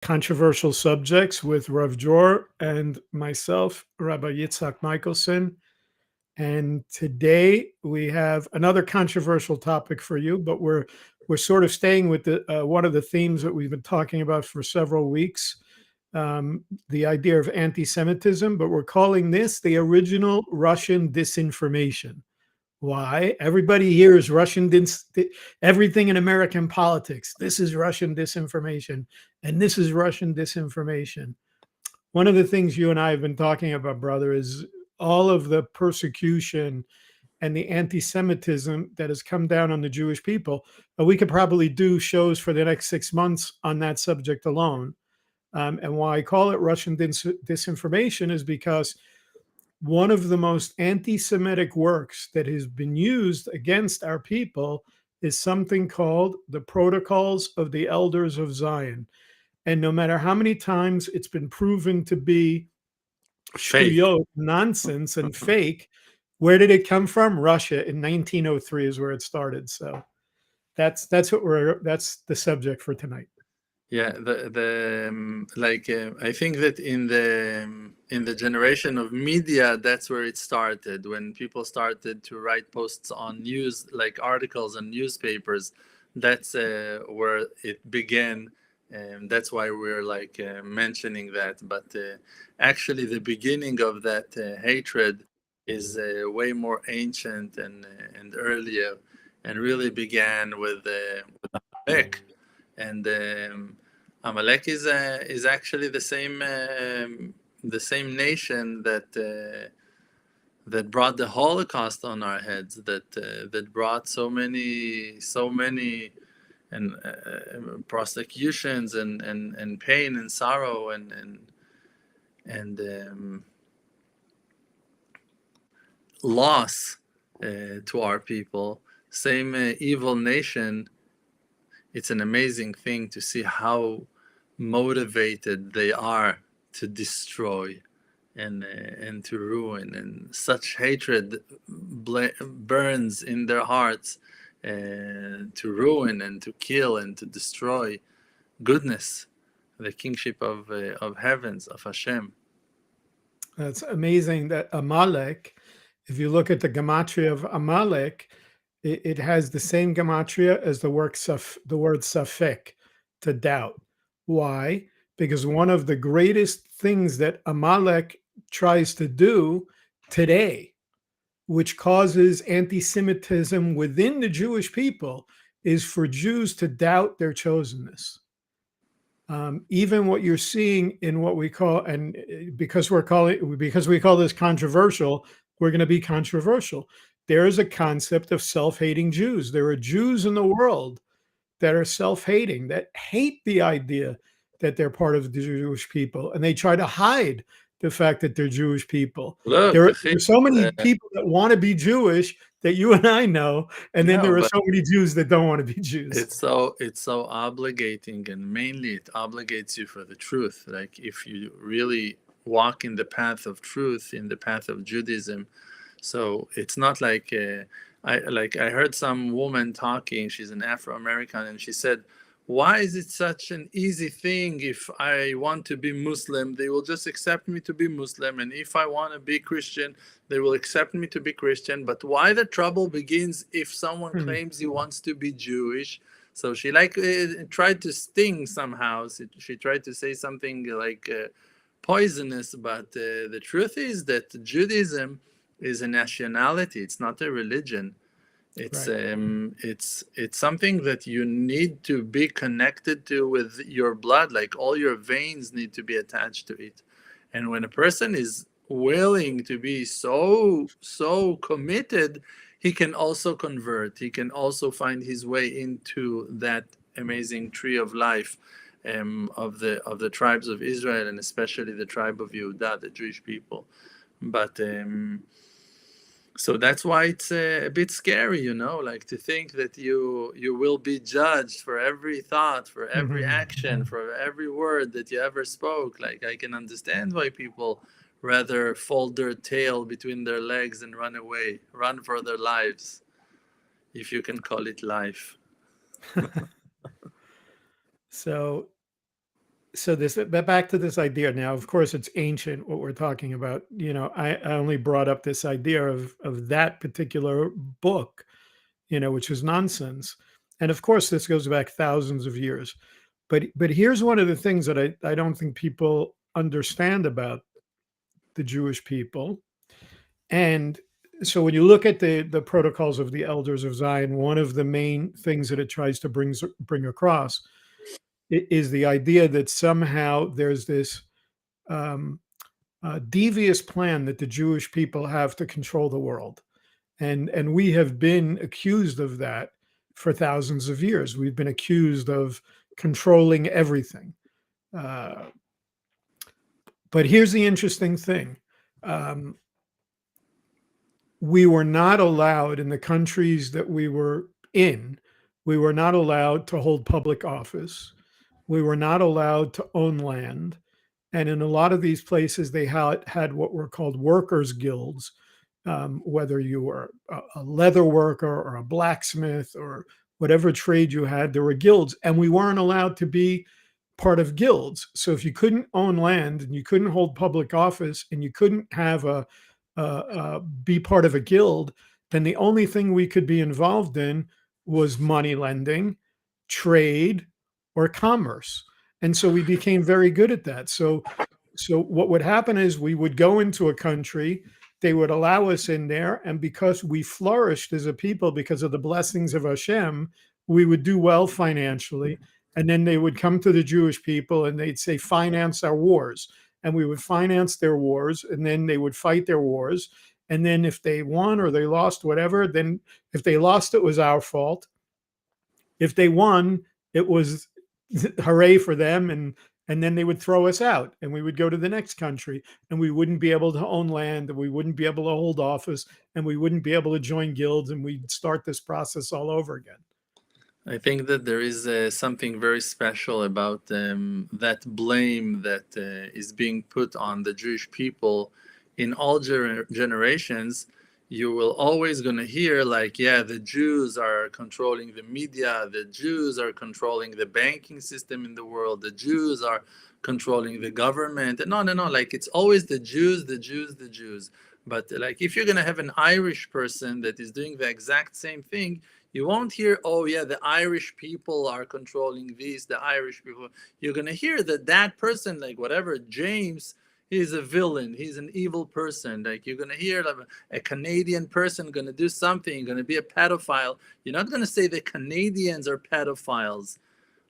Controversial Subjects with Rav Jor and myself, Rabbi Yitzhak Michelson. And today we have another controversial topic for you, but we're sort of staying with the one of the themes that we've been talking about for several weeks, the idea of anti-Semitism. But we're calling this the original Russian disinformation. Why? Everybody here is everything in American politics. This is Russian disinformation, and this is Russian disinformation. One of the things you and I have been talking about, brother, is all of the persecution and the anti-Semitism that has come down on the Jewish people. We could probably do shows for the next 6 months on that subject alone. And why I call it Russian disinformation is because one of the most anti Semitic works that has been used against our people is something called the Protocols of the Elders of Zion. And no matter how many times it's been proven to be Fake. shtuyot, nonsense, and fake, where did it come from? Russia in 1903 is where it started. So that's the subject for tonight. Yeah, the like I think that in the generation of media, that's where it started. When people started to write posts on news, like articles and newspapers, that's where it began, and that's why we're like mentioning that. But actually, the beginning of that hatred is way more ancient and earlier, and really began with Amalek. And Amalek is actually the same nation that brought the Holocaust on our heads, that brought so many and prosecutions and pain and sorrow and loss to our people. Same evil nation. It's an amazing thing to see how motivated they are to destroy and to ruin, and such hatred burns in their hearts to ruin and to kill and to destroy goodness, the kingship of heavens, of Hashem. It's amazing that Amalek, if you look at the gematria of Amalek, it has the same gematria as the word safek, to doubt. Why? Because one of the greatest things that Amalek tries to do today, which causes anti-Semitism within the Jewish people, is for Jews to doubt their chosenness. Even what you're seeing in what we call, and because we call this controversial, we're going to be controversial. There is a concept of self-hating Jews. There are Jews in the world that are self-hating, that hate the idea that they're part of the Jewish people, and they try to hide the fact that they're Jewish people. Look, There are so many people that want to be Jewish that you and I know, and then no, there are but so many Jews that don't want to be Jews. it's so obligating, and mainly it obligates you for the truth. Like if you really walk in the path of truth, in the path of Judaism, so it's not like I heard some woman talking. She's an Afro American, and she said, "Why is it such an easy thing? If I want to be Muslim, they will just accept me to be Muslim, and if I want to be Christian, they will accept me to be Christian. But why the trouble begins if someone Hmm. claims he wants to be Jewish?" So she like tried to sting somehow. She tried to say something like poisonous, but the truth is that Judaism is a nationality. It's not a religion. It's Right. um, it's it's something that you need to be connected to with your blood. Like all your veins need to be attached to it. And when a person is willing to be so committed, he can also convert. He can also find his way into that amazing tree of life, of the tribes of Israel, and especially the tribe of Yehuda, the Jewish people. But so that's why it's a bit scary, like to think that you will be judged for every thought, for every Mhm. action, for every word that you ever spoke. Like I can understand why people rather fold their tail between their legs and run away, run for their lives, if you can call it life. So So this, but back to this idea now. Of course, it's ancient what we're talking about. I only brought up this idea of that particular book, which is nonsense. And of course, this goes back thousands of years. But here's one of the things that I don't think people understand about the Jewish people. And so when you look at the protocols of the elders of Zion, one of the main things that it tries to bring across is the idea that somehow there's this um, devious plan that the Jewish people have to control the world, and we have been accused of that for thousands of years. We've been accused of controlling everything. Uh, but here's the interesting thing. Um, we were not allowed in the countries that we were in, we were not allowed to hold public office. We were not allowed to own land. And in a lot of these places, they had what were called workers' guilds, whether you were a leather worker or a blacksmith or whatever trade you had, there were guilds, and we weren't allowed to be part of guilds. So if you couldn't own land and you couldn't hold public office and you couldn't have be part of a guild, then the only thing we could be involved in was money lending, trade, or commerce. And so we became very good at that. So what would happen is we would go into a country, they would allow us in there, and because we flourished as a people because of the blessings of Hashem, we would do well financially. And then they would come to the Jewish people and they'd say, finance our wars. And we would finance their wars, and then they would fight their wars. And then if they won or they lost, whatever, then if they lost, it was our fault. If they won, it was hooray for them. And then they would throw us out and we would go to the next country, and we wouldn't be able to own land, and we wouldn't be able to hold office, and we wouldn't be able to join guilds, and we'd start this process all over again. I think that there is something very special about that blame that is being put on the Jewish people in all generations. You will always going to hear like, yeah, the Jews are controlling the media, the Jews are controlling the banking system in the world, the Jews are controlling the government. And no, like it's always the Jews, the Jews, the Jews. But like if you're going to have an Irish person that is doing the exact same thing, you won't hear, oh yeah, the Irish people are controlling this, the Irish people. You're going to hear that that person, like whatever, James, he's a villain, he's an evil person. Like you're going to hear like a Canadian person going to do something, going to be a pedophile. You're not going to say the Canadians are pedophiles.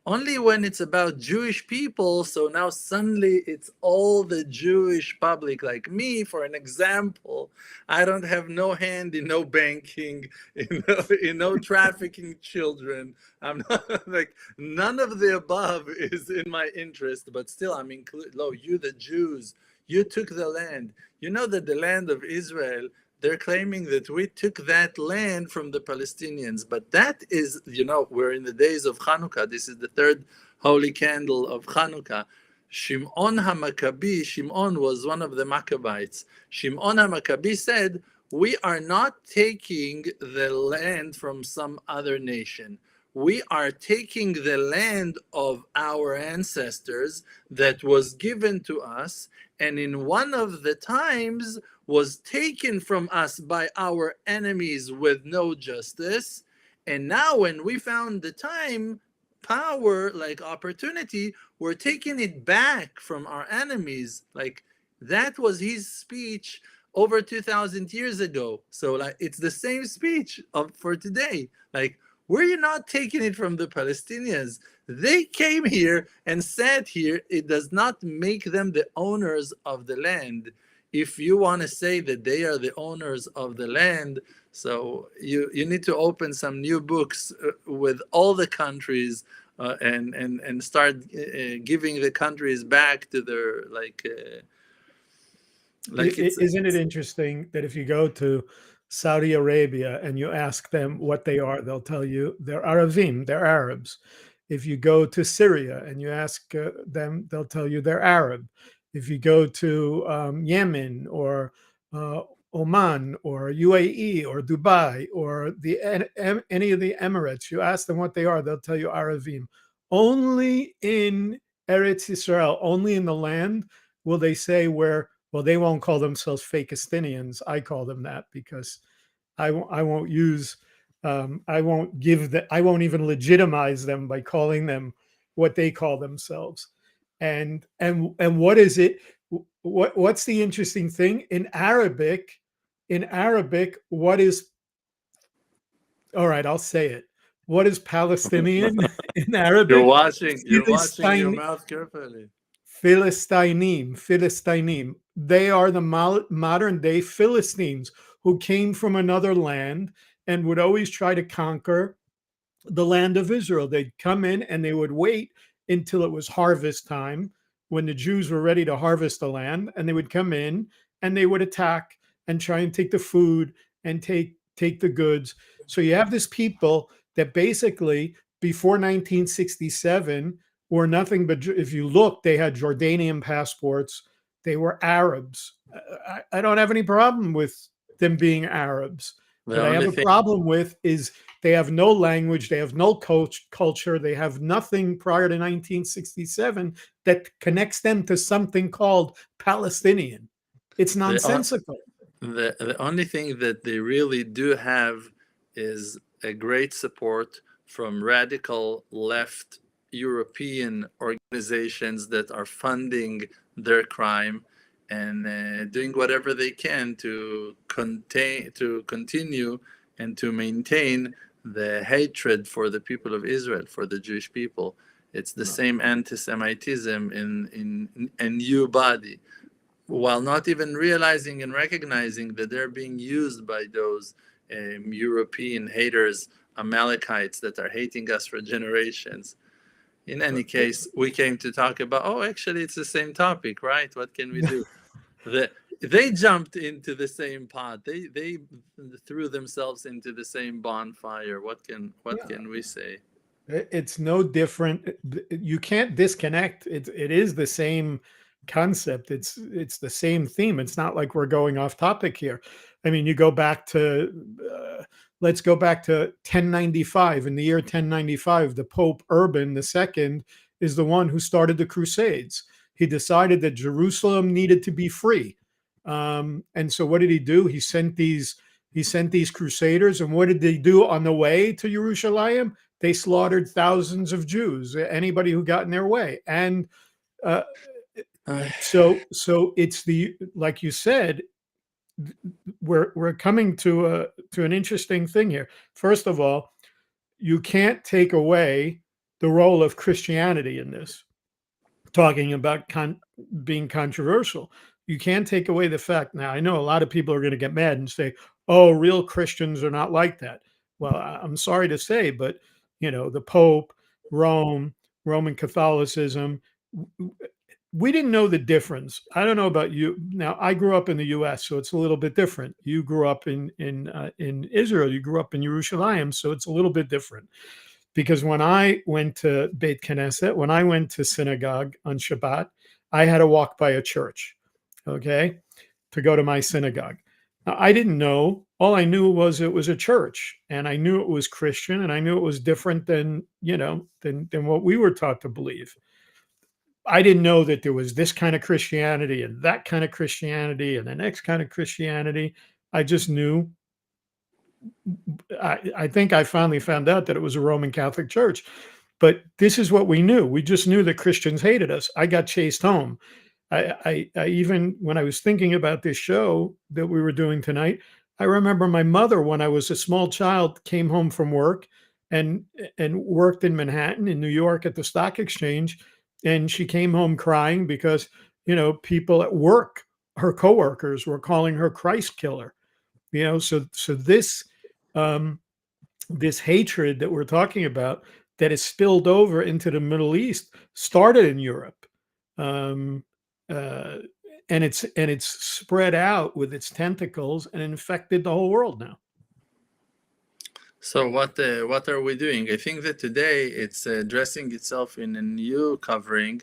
Only when it's about Jewish people, so now suddenly it's all the Jewish public, like me, for an example. I don't have no hand in no banking, in no trafficking children. I'm not like, none of the above is in my interest, but still I'm included. No, you the Jews, you took the land. You know that the land of Israel, they're claiming that we took that land from the Palestinians. But that is, we're in the days of Hanukkah. This is the third holy candle of Hanukkah. Shimon HaMaccabi, Shimon was one of the Maccabites. Shimon HaMaccabi said, we are not taking the land from some other nation. We are taking the land of our ancestors that was given to us, and in one of the times was taken from us by our enemies with no justice. And now when we found the time, power, like opportunity, we're taking it back from our enemies. Like that was his speech over 2,000 years ago. So like it's the same speech for today. Like, we're not taking it from the Palestinians. They came here and sat here. It does not make them the owners of the land. If you want to say that they are the owners of the land, so you need to open some new books with all the countries and start giving the countries back to their Isn't it interesting that if you go to Saudi Arabia and you ask them what they are, they'll tell you they're Aravim, they're Arabs. If you go to Syria and you ask them, they'll tell you they're Arab. If you go to Yemen or Oman or UAE or Dubai or any of the Emirates, you ask them what they are, they'll tell you Aravim. Only in Eretz Israel, only in the land will they say where, well, they won't call themselves Fakistinians. I call them that because I won't use, I won't give the, I won't even legitimize them by calling them what they call themselves. And what is it? What's the interesting thing in Arabic? In Arabic, what is, all right, I'll say it. What is Palestinian in Arabic? You're watching your Philistine, mouth carefully. Philistinim. They are the modern day Philistines who came from another land and would always try to conquer the land of Israel. They'd come in and they would wait until it was harvest time when the Jews were ready to harvest the land, and they would come in and they would attack and try and take the food and take the goods. So you have this people that basically before 1967 were nothing but, if you look, they had Jordanian passports. They were Arabs. I don't have any problem with them being Arabs. The What I have only a thing, problem with is they have no language, they have no culture, they have nothing prior to 1967 that connects them to something called Palestinian. It's the, nonsensical. the only thing that they really do have is a great support from radical left European organizations that are funding their crime and doing whatever they can to continue and to maintain the hatred for the people of Israel, for the Jewish people. It's the same anti-Semitism in a new body, while not even realizing and recognizing that they're being used by those European haters, Amalekites that are hating us for generations. In any case, we came to talk about, oh, actually, it's the same topic, right? What can we do? They jumped into the same pot. They threw themselves into the same bonfire. What can we say? It's no different. You can't disconnect. It is the same concept. It's the same theme. It's not like we're going off topic here. I mean, you go back to let's go back to 1095. In the year 1095, the Pope Urban II is the one who started the Crusades. He decided that Jerusalem needed to be free, and so what did he do? He sent these crusaders, and what did they do on the way to Jerusalem? They slaughtered thousands of Jews, anybody who got in their way. And uh, so it's the, like you said, we're coming to an interesting thing here. First of all, you can't take away the role of Christianity in this. Talking about being controversial, you can't take away the fact. Now, I know a lot of people are going to get mad and say, "Oh, real Christians are not like that." Well, I'm sorry to say, but the Pope, Rome, Roman Catholicism, we didn't know the difference. I don't know about you. Now, I grew up in the U.S., so it's a little bit different. You grew up in Israel. You grew up in Jerusalem, so it's a little bit different. Because when I went to Beit Knesset, when I went to synagogue on Shabbat, I had to walk by a church, okay, to go to my synagogue. Now, I didn't know. All I knew was it was a church, and I knew it was Christian, and I knew it was different than than what we were taught to believe. I didn't know that there was this kind of Christianity and that kind of Christianity and the next kind of Christianity. I just knew. I think I finally found out that it was a Roman Catholic church, but this is what we knew. We just knew that Christians hated us. I got chased home. I even, when I was thinking about this show that we were doing tonight, I remember my mother, when I was a small child, came home from work and worked in Manhattan, in New York, at the stock exchange, and she came home crying because people at work, her coworkers, were calling her Christ killer. So this hatred that we're talking about that is spilled over into the Middle East started in Europe, um, and it's spread out with its tentacles and infected the whole world now. So what are we doing? I think that today it's dressing itself in a new covering,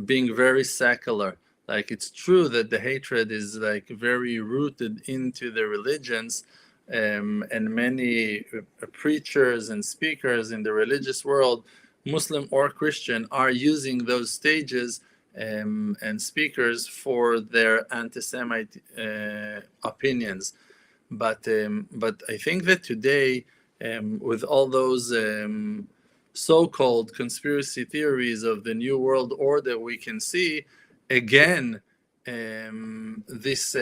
being very secular. Like, it's true that the hatred is like very rooted into the religions, and many preachers and speakers in the religious world Muslim or Christian, are using those stages and speakers for their anti-Semite opinions. But I think that today, with all those so-called conspiracy theories of the New World Order, we can see again this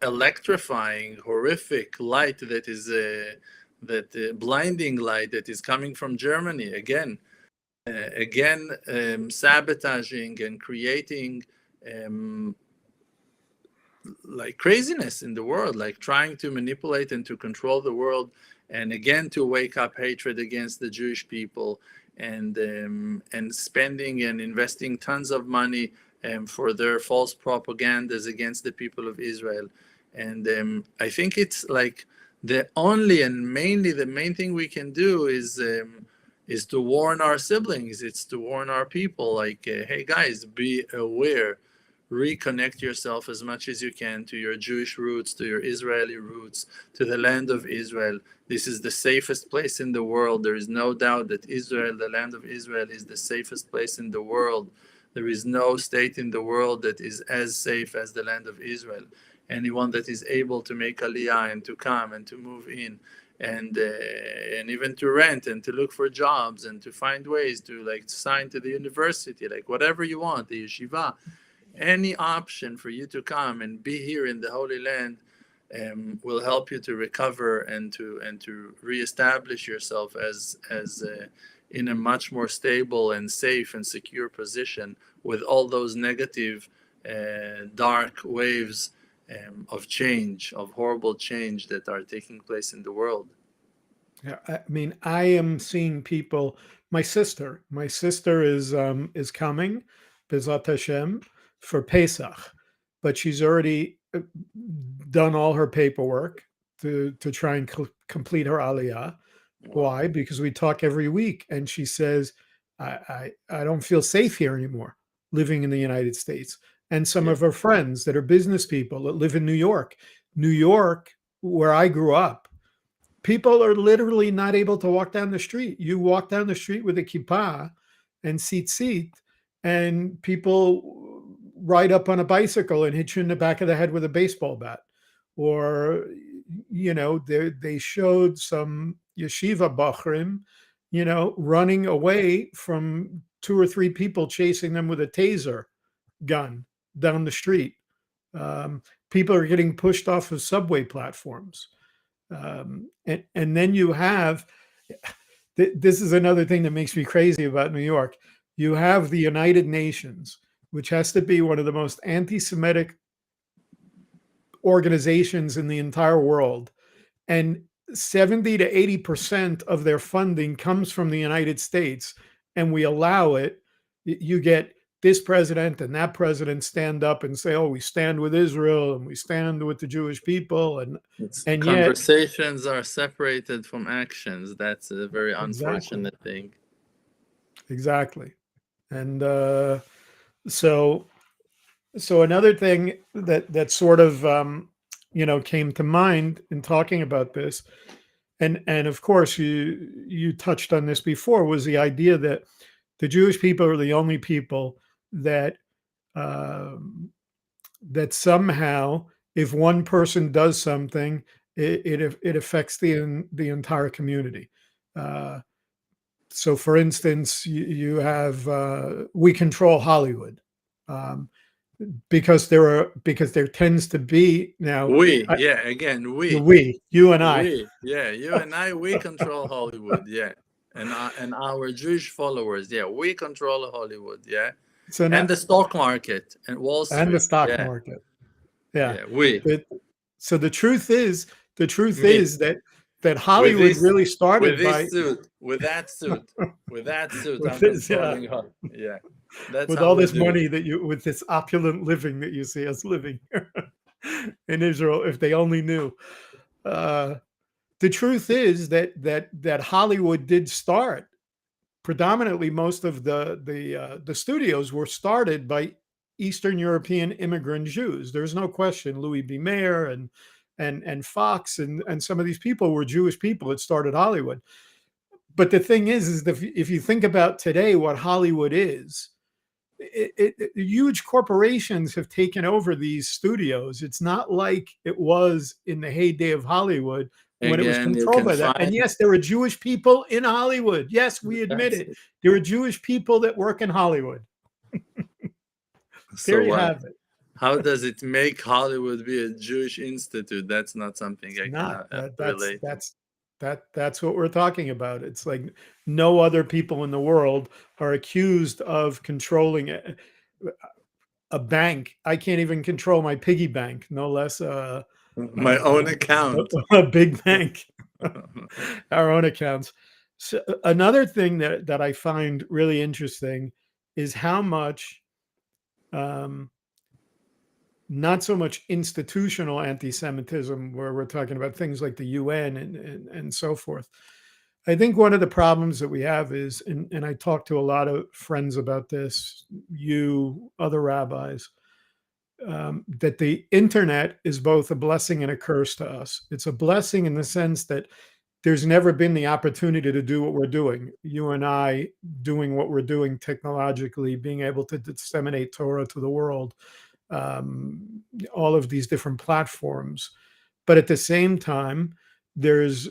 electrifying, horrific light that is that blinding light that is coming from Germany again, sabotaging and creating like craziness in the world, like trying to manipulate and to control the world, and again to wake up hatred against the Jewish people, and spending and investing tons of money for their false propagandas against the people of Israel. And I think it's like the only and mainly the main thing we can do is to warn our siblings. It's to warn our people, like, hey guys, be aware. Reconnect yourself as much as you can to your Jewish roots, to your Israeli roots, to the land of Israel. This is the safest place in the world. There is no doubt that Israel, the land of Israel, is the safest place in the world. There is no state in the world that is as safe as the land of Israel. Anyone that is able to make aliyah and to come and to move in and even to rent and to look for jobs and to find ways to like sign to the university, like whatever you want, the yeshiva, any option for you to come and be here in the Holy Land will help you to recover and to reestablish yourself as in a much more stable and safe and secure position, with all those negative dark waves of change, of horrible change that are taking place in the world. Yeah, I mean, I am seeing people. My sister is coming, Bezat Hashem, for Pesach, but she's already done all her paperwork to try and complete her aliyah. Why? Because we talk every week, and she says, I don't feel safe here anymore, living in the United States. And some of her friends that are business people that live in New York, where I grew up, people are literally not able to walk down the street. You walk down the street with a kippah and tzitzit, and people ride up on a bicycle and hit you in the back of the head with a baseball bat. Or, they showed some yeshiva bachrim, running away from 2 or 3 people chasing them with a taser gun down the street. People are getting pushed off of subway platforms. And then you have, this is another thing that makes me crazy about New York. You have the United Nations, which has to be one of the most anti-Semitic organizations in the entire world. And 70 to 80% of their funding comes from the United States, and we allow it. You get this president and that president stand up and say, "Oh, we stand with Israel and we stand with the Jewish people," and conversations are separated from actions. That's a very unfortunate thing. Exactly. And so another thing that sort of came to mind in talking about this, and of course you touched on this before, was the idea that the Jewish people are the only people that that somehow, if one person does something, it affects the entire community. So, for instance, you have we control Hollywood, because there tends to be now you and I, you and I, we control Hollywood, and our Jewish followers, we control Hollywood, so now, and the stock market and Wall Street, and the stock market, we. So the truth is that Hollywood really started with that suit. That's with all this money with this opulent living that you see us living in Israel. If they only knew. The truth is that Hollywood did start. Predominantly, most of the studios were started by Eastern European immigrant Jews. There's no question. Louis B. Mayer and Fox and some of these people were Jewish people that started Hollywood. But the thing is that if you think about today, what Hollywood is, huge corporations have taken over these studios. It's not like it was in the heyday of Hollywood when it was Again, you controlled can by that. And find. yes, there are Jewish people in Hollywood. Yes, we admit That's it. it. There are Jewish people that work in Hollywood. There So you what? have it. How does it make Hollywood be a Jewish institute? That's not something I can Not that relate to. that's what we're talking about. It's like no other people in the world are accused of controlling a bank. I can't even control my piggy bank, no less My own account. a big bank, our own accounts. So another thing that I find really interesting is how much, um, not so much institutional anti-Semitism, where we're talking about things like the UN and so forth. I think one of the problems that we have is, and I talk to a lot of friends about this, you, other rabbis, that the internet is both a blessing and a curse to us. It's a blessing in the sense that there's never been the opportunity to do what we're doing. You and I doing what we're doing technologically, being able to disseminate Torah to the world, all of these different platforms. But at the same time, there's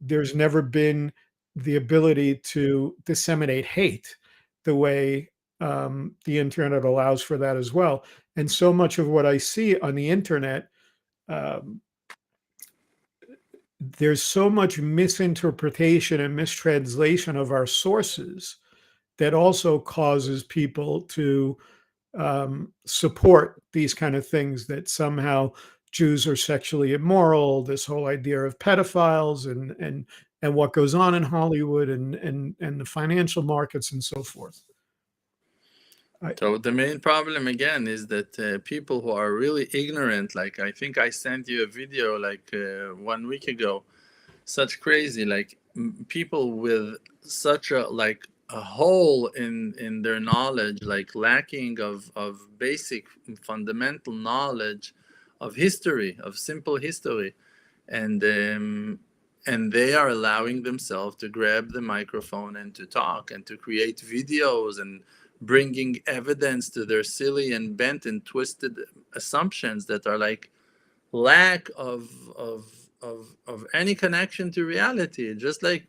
there's never been the ability to disseminate hate the way the internet allows for that as well. And so much of what I see on the internet, um, there's so much misinterpretation and mistranslation of our sources that also causes people to support these kind of things, that somehow Jews are sexually immoral, this whole idea of pedophiles and what goes on in Hollywood and the financial markets and so forth. So the main problem again is that people who are really ignorant, like I think I sent you a video like 1 week ago, such crazy, like people with such a like a hole in their knowledge, like lacking of basic fundamental knowledge of history, of simple history, and they are allowing themselves to grab the microphone and to talk and to create videos and bringing evidence to their silly and bent and twisted assumptions that are like lack of any connection to reality, just like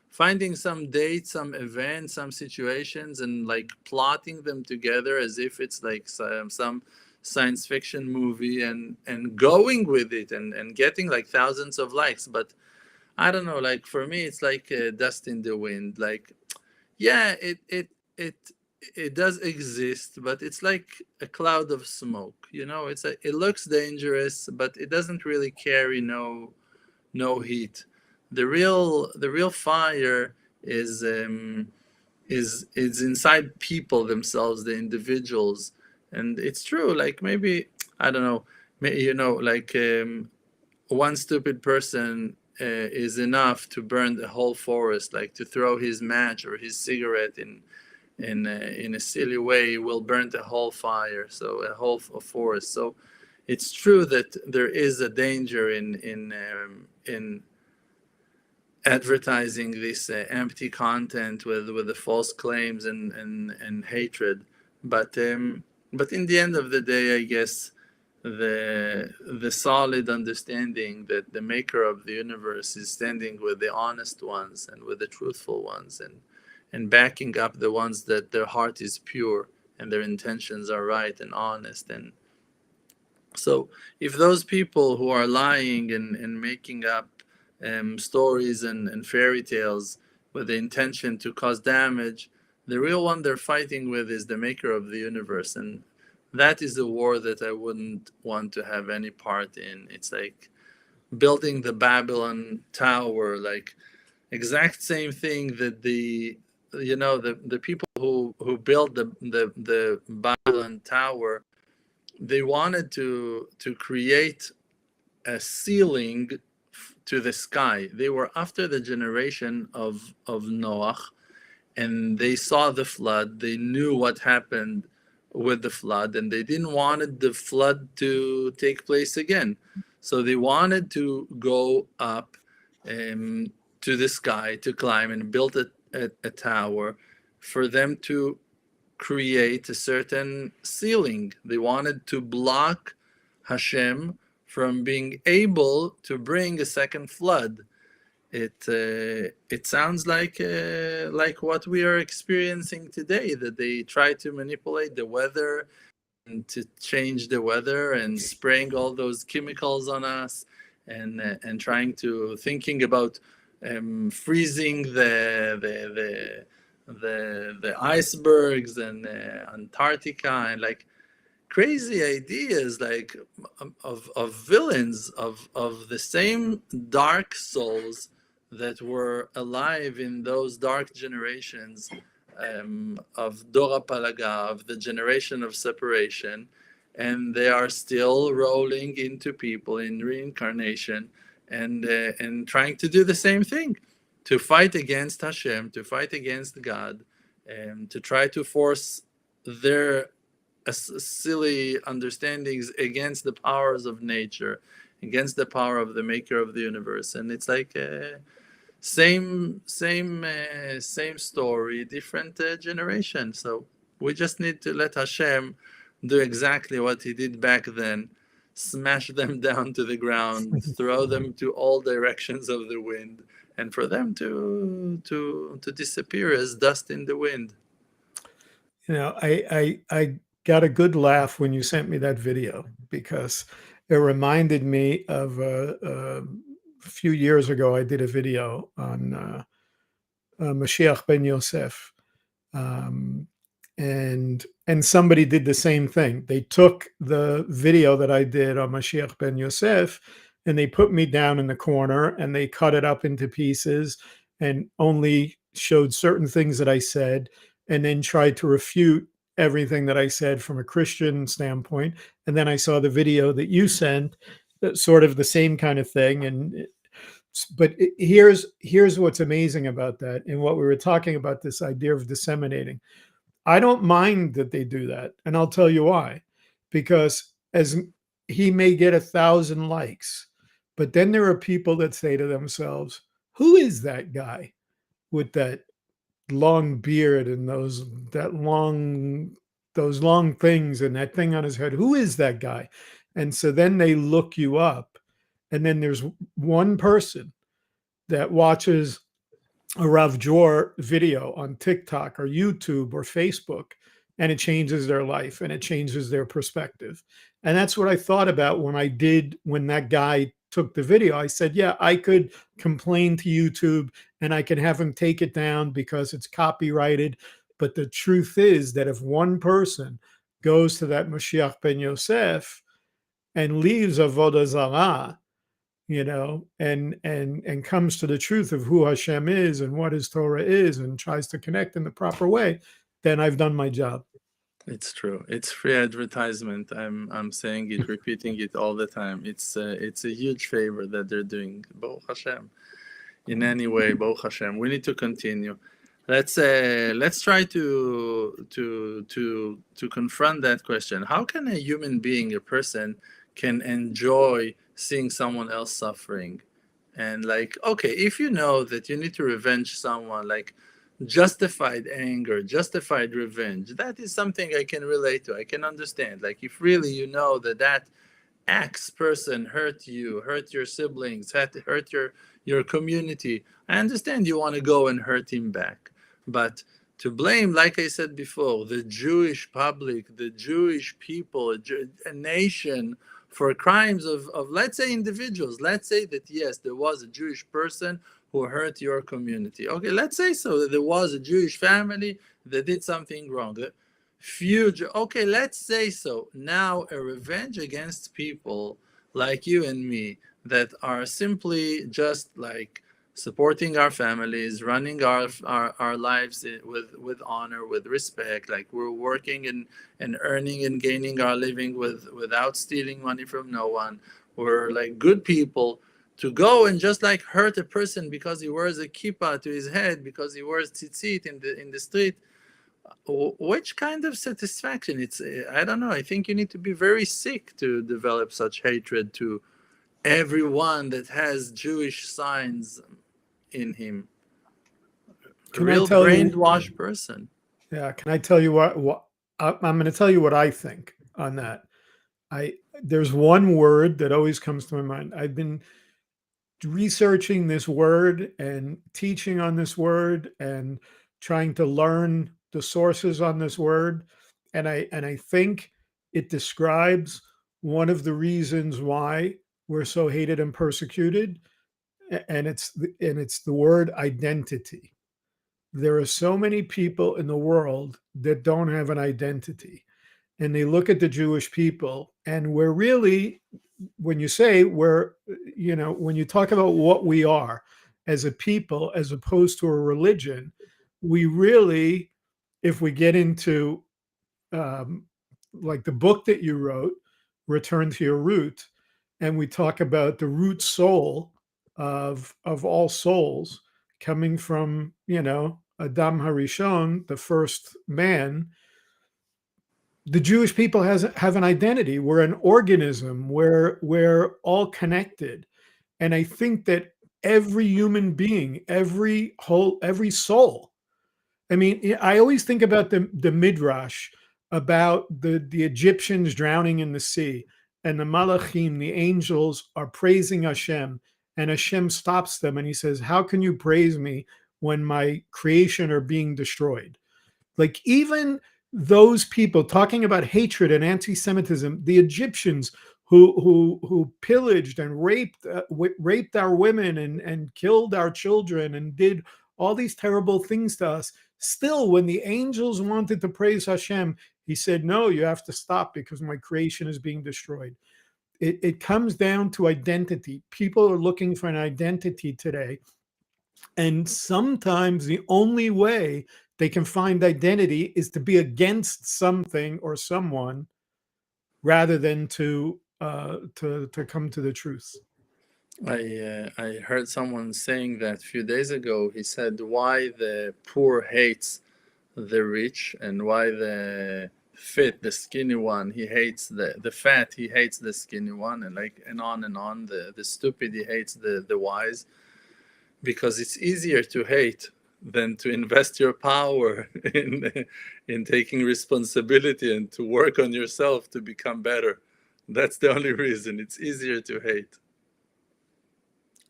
finding some dates, some events, some situations, and like plotting them together as if it's like some science fiction movie, and going with it and getting like thousands of likes. But I don't know, like for me it's like dust in the wind. Like yeah, it it does exist, but it's like a cloud of smoke, you know. It looks dangerous, but it doesn't really carry no heat. The real fire is inside people themselves, the individuals. And it's true, like maybe I don't know, like one stupid person is enough to burn the whole forest, like to throw his match or his cigarette in a silly way will burn the whole fire, so a whole forest. So it's true that there is a danger in advertising this empty content with the false claims and hatred. But in the end of the day, I guess the solid understanding that the maker of the universe is standing with the honest ones and with the truthful ones, and backing up the ones that their heart is pure and their intentions are right and honest. And so if those people who are lying and making up stories and fairy tales with the intention to cause damage, the real one they're fighting with is the maker of the universe. And that is a war that I wouldn't want to have any part in. It's like building the Babylon Tower, like exact same thing that the people who built the Babylon Tower, they wanted to create a ceiling to the sky. They were after the generation of Noah, and they saw the flood. They knew what happened with the flood, and they didn't want the flood to take place again. So they wanted to go up, um, to the sky to climb and build a tower for them to create a certain ceiling. They wanted to block Hashem from being able to bring a second flood. It sounds like what we are experiencing today, that they try to manipulate the weather and to change the weather and spraying all those chemicals on us, and trying to thinking about freezing the icebergs and Antarctica, and like crazy ideas, like of villains of the same dark souls that were alive in those dark generations of Dora Palaga, of the generation of separation, and they are still rolling into people in reincarnation, and trying to do the same thing, to fight against Hashem, to fight against God, and to try to force their silly understandings against the powers of nature, against the power of the maker of the universe. And it's like same story, different generation. So we just need to let Hashem do exactly what he did back then, smash them down to the ground, throw them to all directions of the wind, and for them to disappear as dust in the wind. You know, I got a good laugh when you sent me that video, because it reminded me of a few years ago. I did a video on Mashiach ben Yosef, and somebody did the same thing. They took the video that I did on Mashiach ben Yosef, and they put me down in the corner, and they cut it up into pieces and only showed certain things that I said, and then tried to refute everything that I said from a Christian standpoint. And then I saw the video that you sent, sort of the same kind of thing. But here's what's amazing about that, and what we were talking about, this idea of disseminating. I don't mind that they do that, and I'll tell you why. Because as he may get 1,000 likes, but then there are people that say to themselves, "Who is that guy with that long beard and those long things and that thing on his head? Who is that guy?" And so then they look you up, and then there's one person that watches a Rav Jor video on TikTok or YouTube or Facebook, and it changes their life and it changes their perspective. And that's what I thought about when that guy took the video. I said, yeah, I could complain to YouTube and I can have him take it down because it's copyrighted. But the truth is that if one person goes to that Mashiach ben Yosef and leaves Avodah Zarah, you know, and comes to the truth of who Hashem is and what his Torah is, and tries to connect in the proper way, then I've done my job. It's true. It's free advertisement. I'm saying it, repeating it all the time. It's a huge favor that they're doing. Baruch Hashem. In any way, Baruch Hashem. We need to continue. Let's try to confront that question. How can a human being, a person, can enjoy seeing someone else suffering? And like, okay, if you know that you need to revenge someone, like justified anger, justified revenge, that is something I can relate to. I can understand. Like, if really you know that X person hurt you, hurt your siblings, hurt your community, I understand you want to go and hurt him back. But to blame, like I said before, the Jewish public, the Jewish people, a nation, for crimes of, let's say, individuals. Let's say that, yes, there was a Jewish person who hurt your community. Okay, let's say so, that there was a Jewish family that did something wrong. Okay, let's say so. Now a revenge against people like you and me that are simply just like supporting our families, running our lives with honor, with respect, like we're working and earning and gaining our living without stealing money from no one. We're like good people. To go and just like hurt a person because he wears a kippah to his head, because he wears tzitzit in the street, which kind of satisfaction? It's, I don't know. I think you need to be very sick to develop such hatred to everyone that has Jewish signs. in him. A Can I real tell you? brainwashed person. Yeah, can I tell you what I'm going to tell you what I think on that. I There's one word that always comes to my mind. I've been researching this word and teaching on this word and trying to learn the sources on this word, and I think it describes one of the reasons why we're so hated and persecuted, and it's the word identity. There are so many people in the world that don't have an identity, and they look at the Jewish people, and we're really, when you say we're, when you talk about what we are as a people as opposed to a religion, we really, if we get into um, like the book that you wrote, Return to Your Root, and we talk about the root soul of all souls coming from, Adam Harishon, the first man. The Jewish people have an identity. We're an organism. We're all connected, and I think that every human being, every soul. I mean, I always think about the midrash about the Egyptians drowning in the sea, and the malachim, the angels, are praising Hashem, and Hashem stops them, and he says, "How can you praise me when my creation are being destroyed?" Like, even those people talking about hatred and anti-Semitism, the Egyptians who pillaged and raped our women and killed our children and did all these terrible things to us. Still, when the angels wanted to praise Hashem, he said, "No, you have to stop because my creation is being destroyed." It comes down to identity. People are looking for an identity today, and sometimes the only way they can find identity is to be against something or someone rather than to come to the truth. I heard someone saying that a few days ago. He said why the poor hates the rich, and why the fit, the skinny one, he hates the fat, he hates the skinny one, and like and on and on. The stupid, he hates the wise, because it's easier to hate than to invest your power in taking responsibility and to work on yourself to become better. That's the only reason. It's easier to hate.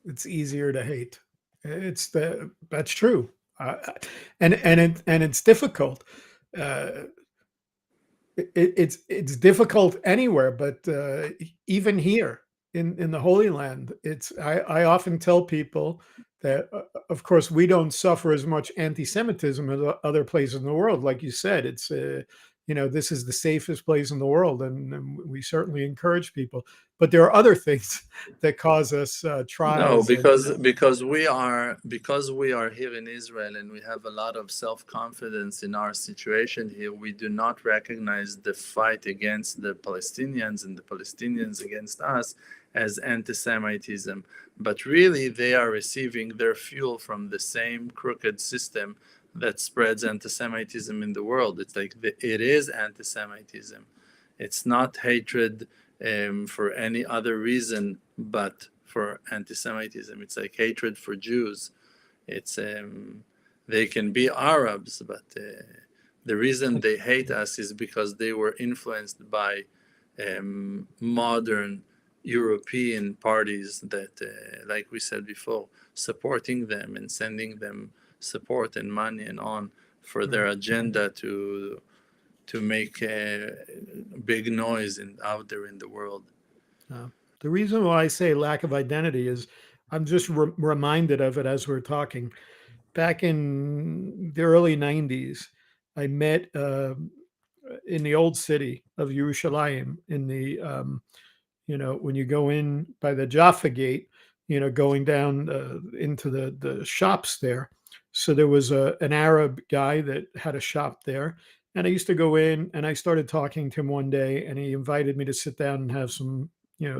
It's easier to hate. That's true, and it's difficult. Uh, it's difficult anywhere, but even here in the Holy Land, I often tell people that, of course, we don't suffer as much anti-Semitism as other places in the world. Like you said, it's this is the safest place in the world, and we certainly encourage people. But there are other things that cause us No, trials. because we are here in Israel and we have a lot of self-confidence in our situation here. We do not recognize the fight against the Palestinians and the Palestinians against us as anti-Semitism, but really they are receiving their fuel from the same crooked system that spreads anti-Semitism in the world. It's like it is anti-Semitism. It's not hatred for any other reason but for anti-Semitism. It's like hatred for Jews. It's they can be Arabs, but the reason they hate us is because they were influenced by modern European parties that, like we said before, supporting them and sending them support and money and on for their agenda to make a big noise out there in the world. The reason why I say lack of identity is I'm just reminded of it as we're talking. Back in the early 90s, I met in the old city of Yerushalayim, in the, when you go in by the Jaffa gate, going down into the shops there. So there was an Arab guy that had a shop there. And I used to go in, and I started talking to him one day, and he invited me to sit down and have some,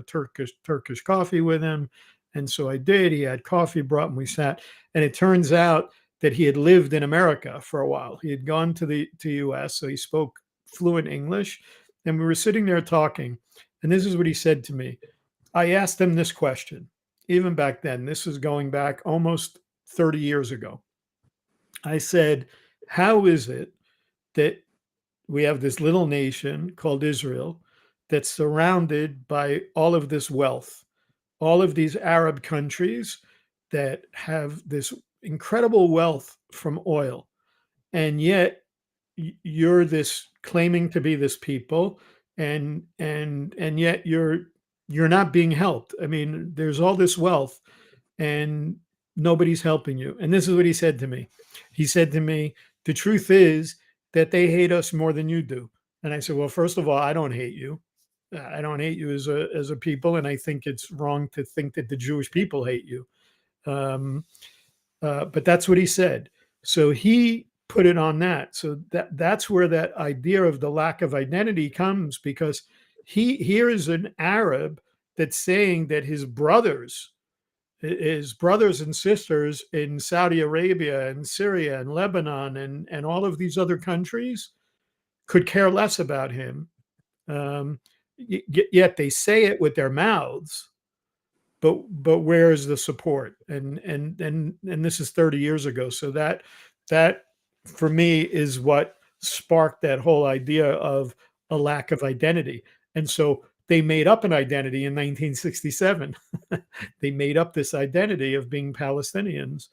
Turkish coffee with him. And so I did. He had coffee brought, and we sat. And it turns out that he had lived in America for a while. He had gone to US, so he spoke fluent English. And we were sitting there talking. And this is what he said to me. I asked him this question, even back then. This was going back almost 30 years ago. I said, how is it that we have this little nation called Israel that's surrounded by all of this wealth, all of these Arab countries that have this incredible wealth from oil, and yet you're this claiming to be this people, and yet you're not being helped. I mean, there's all this wealth, and nobody's helping you. And this is what he said to me. He said to me, the truth is that they hate us more than you do. And I said, well, first of all, I don't hate you. I don't hate you as a people, and I think it's wrong to think that the Jewish people hate you. Um, but that's what he said. So he put it on that. So that's where that idea of the lack of identity comes, because here is an Arab that's saying that his brothers and sisters in Saudi Arabia and Syria and Lebanon and all of these other countries could care less about him. Yet they say it with their mouths, but where is the support? And this is 30 years ago. So that for me is what sparked that whole idea of a lack of identity. And so they made up an identity in 1967. They made up this identity of being Palestinians.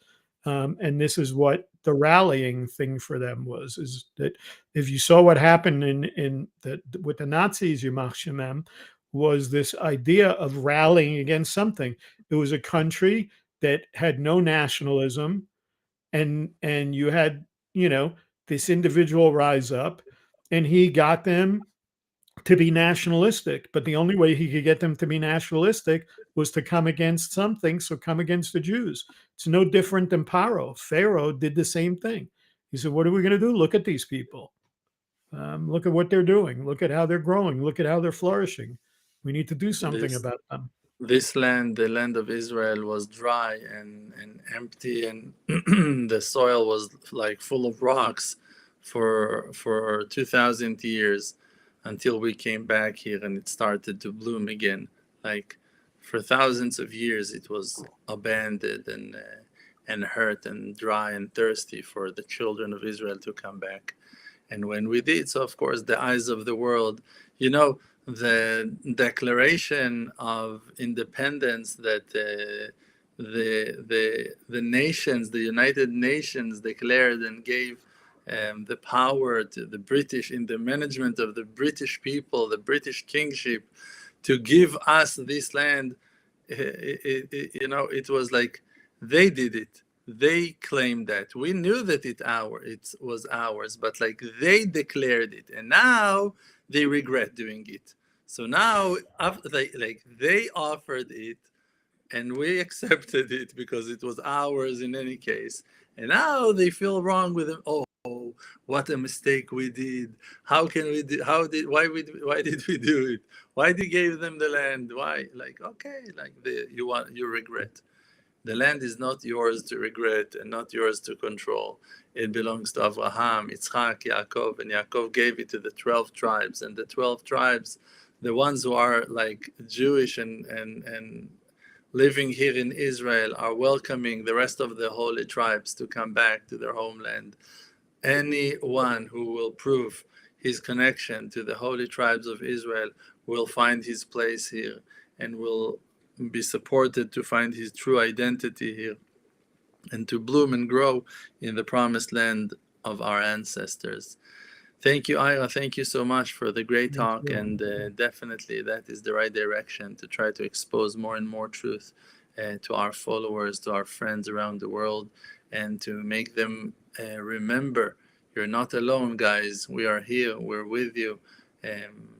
And this is what the rallying thing for them was, is that if you saw what happened with the Nazis, Yamach Shemem, was this idea of rallying against something. It was a country that had no nationalism, and you had, this individual rise up, and he got them to be nationalistic. But the only way he could get them to be nationalistic was to come against something. So come against the Jews. It's no different than Paro. Pharaoh did the same thing. He said, what are we going to do? Look at these people. Look at what they're doing. Look at how they're growing. Look at how they're flourishing. We need to do something about them. This land, the land of Israel, was dry and empty, and the soil was like full of rocks for 2,000 years, until we came back here and it started to bloom again. Like for thousands of years, it was abandoned and hurt and dry and thirsty for the children of Israel to come back. And when we did, so of course the eyes of the world, the Declaration of Independence that the nations, the United Nations, declared and gave the power to the British in the management of the British people, the British kingship, to give us this land. It was like they did it. They claimed that. We knew that it was ours, but like they declared it, and now they regret doing it. So now, they offered it, and we accepted it because it was ours in any case. And now they feel wrong with it. Oh, what a mistake we did! How can we do? Why did we do it? Why did you give them the land? Why? You regret. The land is not yours to regret and not yours to control. It belongs to Abraham, Yitzchak, Yaakov, and Yaakov gave it to the 12 tribes. And the 12 tribes, the ones who are like Jewish and living here in Israel, are welcoming the rest of the holy tribes to come back to their homeland. Anyone who will prove his connection to the holy tribes of Israel will find his place here and will be supported to find his true identity here and to bloom and grow in the promised land of our ancestors. Thank you, Ira. Thank you so much for the great talk. And definitely that is the right direction to try to expose more and more truth to our followers, to our friends around the world, and to make them remember, you're not alone, guys. We are here. We're with you.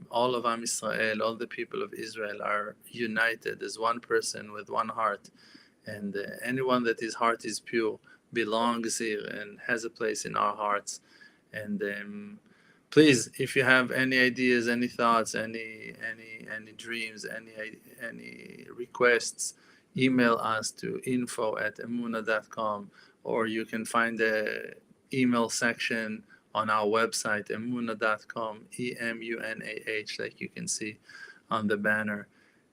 All of Am Israel, all the people of Israel are united as one person with one heart. And anyone that his heart is pure belongs here and has a place in our hearts. And please, if you have any ideas, any thoughts, any dreams, any requests, email us to info@emunah.com, or you can find the email section on our website, emunah.com, EMUNAH, like you can see on the banner.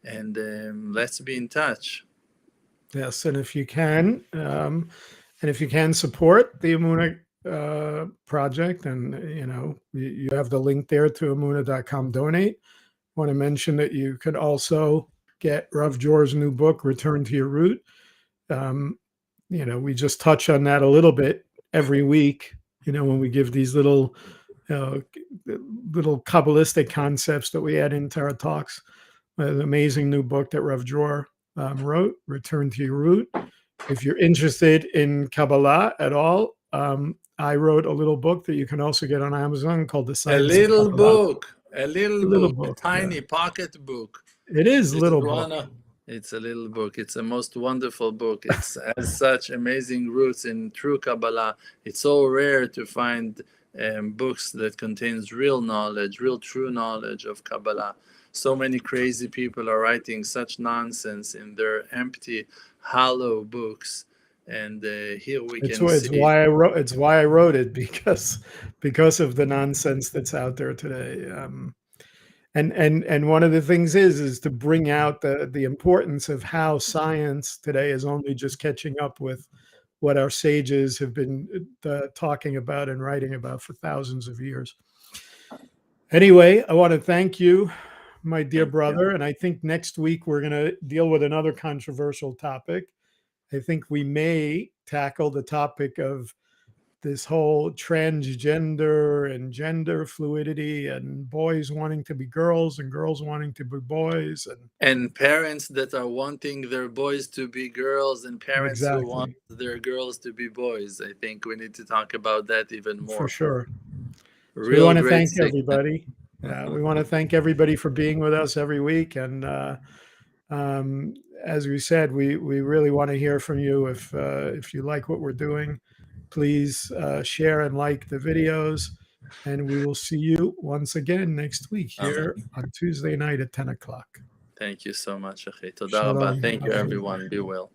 And let's be in touch. Yes, and if you can, support the Amuna project, and you have the link there to Amuna.com donate. Want to mention that you could also get Rav Jor's new book, Return to Your Root. We just touch on that a little bit every week. When we give these little Kabbalistic concepts that we add into our talks. An amazing new book that Rav Jor wrote, Return to Your Root. If you're interested in Kabbalah at all, I wrote a little book that you can also get on Amazon called The A Science of little Kabbalah. book, a little book, a tiny pocket book. It is This little is book. It's a little book. It's a most wonderful book. It has such amazing roots in true Kabbalah. It's so rare to find books that contains real knowledge, real true knowledge of Kabbalah. So many crazy people are writing such nonsense in their empty, hollow books. And here we It's can see. why I wrote. It's why I wrote it, because of the nonsense that's out there today. And one of the things is to bring out the importance of how science today is only just catching up with what our sages have been talking about and writing about for thousands of years. Anyway, I want to thank you, my dear brother. And I think next week we're going to deal with another controversial topic. I think we may tackle the topic of this whole transgender and gender fluidity, and boys wanting to be girls and girls wanting to be boys, and parents that are wanting their boys to be girls, and parents who want their girls to be boys. I think we need to talk about that even more. For sure. So we want to thank everybody. We want to thank everybody for being with us every week. And as we said, we really want to hear from you. If you like what we're doing, please share and like the videos, and we will see you once again next week here on Tuesday night at 10 o'clock. Thank you so much, Achi. Toda rabba. Thank you, everyone. Be well.